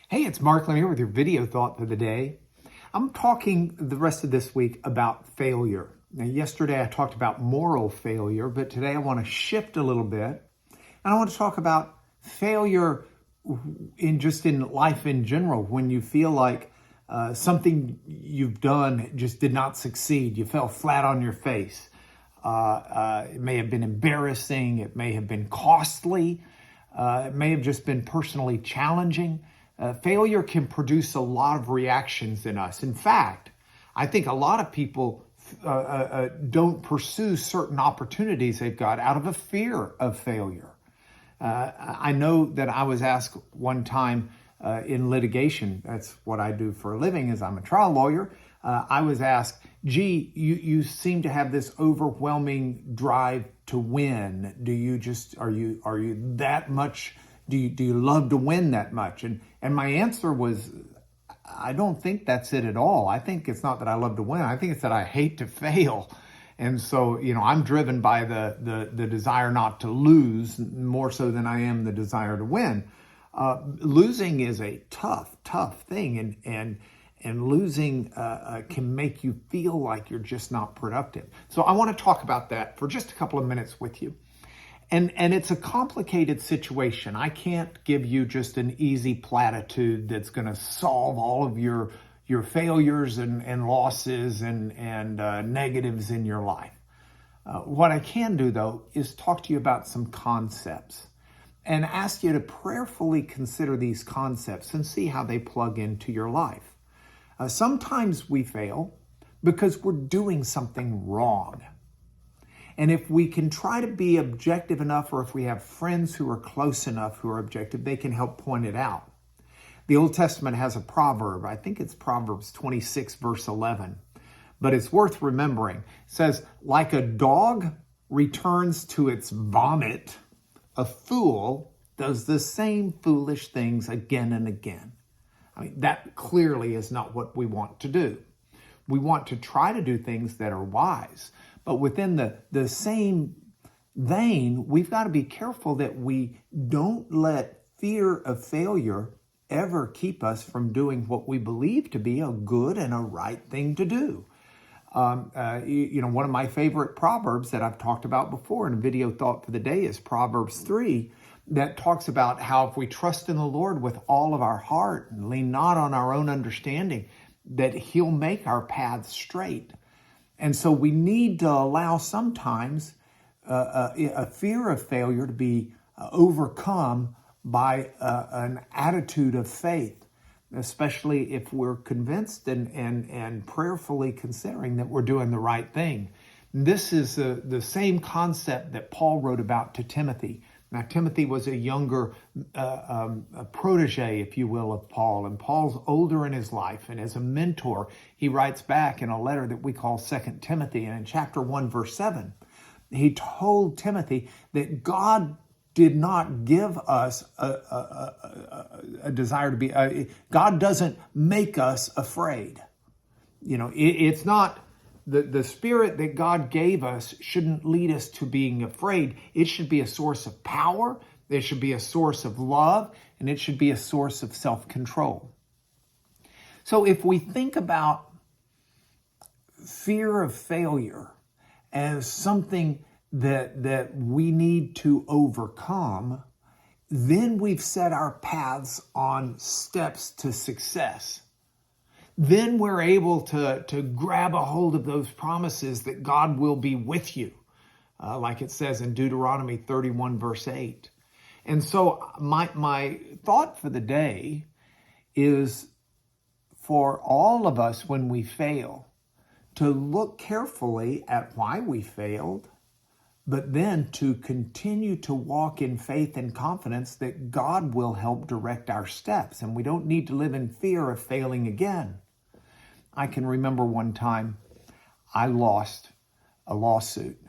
Hey, it's Mark Lanier with your video thought for the day. I'm talking the rest of this week about failure. Now, yesterday I talked about moral failure, but today I want to shift a little bit. And I want to talk about failure in life in general, when you feel like something you've done just did not succeed. You fell flat on your face. It may have been embarrassing. It may have been costly. It may have just been personally challenging. Failure can produce a lot of reactions in us. In fact, I think a lot of people don't pursue certain opportunities they've got out of a fear of failure. I know that I was asked one time in litigation, that's what I do for a living, is I'm a trial lawyer. I was asked, gee, you seem to have this overwhelming drive to win. Are you that much? Do you love to win that much? And my answer was, I don't think that's it at all. I think it's not that I love to win. I think it's that I hate to fail. And so, I'm driven by the desire not to lose more so than I am the desire to win. Losing is a tough thing, and losing can make you feel like you're just not productive. So I want to talk about that for just a couple of minutes with you. And it's a complicated situation. I can't give you just an easy platitude that's going to solve all of your failures and losses and negatives in your life. What I can do, though, is talk to you about some concepts and ask you to prayerfully consider these concepts and see how they plug into your life. Sometimes we fail because we're doing something wrong. And if we can try to be objective enough, or if we have friends who are close enough who are objective, they can help point it out. The Old Testament has a proverb. I think it's Proverbs 26, verse 11. But it's worth remembering. It says, like a dog returns to its vomit, a fool does the same foolish things again and again. I mean, that clearly is not what we want to do. We want to try to do things that are wise. But within the same vein, we've got to be careful that we don't let fear of failure ever keep us from doing what we believe to be a good and a right thing to do. One of my favorite proverbs that I've talked about before in a video thought for the day is Proverbs 3, that talks about how if we trust in the Lord with all of our heart and lean not on our own understanding, that He'll make our paths straight. And so we need to allow sometimes a fear of failure to be overcome by an attitude of faith, especially if we're convinced and prayerfully considering that we're doing the right thing. This is the same concept that Paul wrote about to Timothy. Now, Timothy was a younger a protege, if you will, of Paul. And Paul's older in his life. And as a mentor, he writes back in a letter that we call 2 Timothy. And in chapter 1, verse 7, he told Timothy that God did not give us a desire to be, God doesn't make us afraid. It's not, the spirit that God gave us shouldn't lead us to being afraid. It should be a source of power. It should be a source of love, and it should be a source of self-control. So if we think about fear of failure as something that we need to overcome, then we've set our paths on steps to success. Then we're able to grab a hold of those promises that God will be with you, like it says in Deuteronomy 31, verse 8. And so my thought for the day is for all of us when we fail to look carefully at why we failed, but then to continue to walk in faith and confidence that God will help direct our steps, and we don't need to live in fear of failing again. I can remember one time I lost a lawsuit,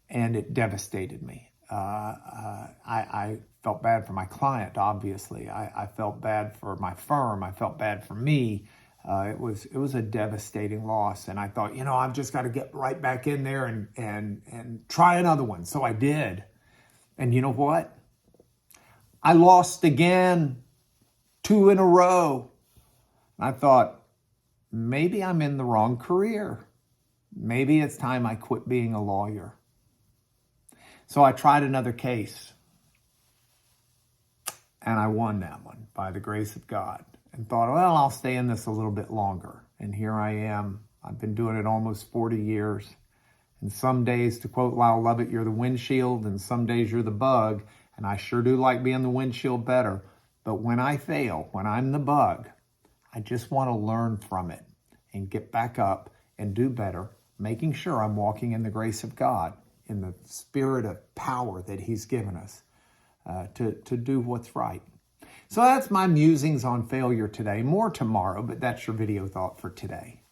and it devastated me. I felt bad for my client, obviously. I felt bad for my firm. I felt bad for me. It was a devastating loss, and I thought, I've just got to get right back in there and try another one. So I did. And you know what? I lost again. 2 in a row. And I thought, maybe I'm in the wrong career. Maybe it's time I quit being a lawyer. So I tried another case. And I won that one by the grace of God. And thought, well, I'll stay in this a little bit longer. And here I am. I've been doing it almost 40 years. And some days, to quote Lyle Lovett, you're the windshield, and some days you're the bug. And I sure do like being the windshield better. But when I fail, when I'm the bug, I just want to learn from it and get back up and do better, making sure I'm walking in the grace of God, in the spirit of power that He's given us to do what's right. So that's my musings on failure today. More tomorrow, but that's your video thought for today.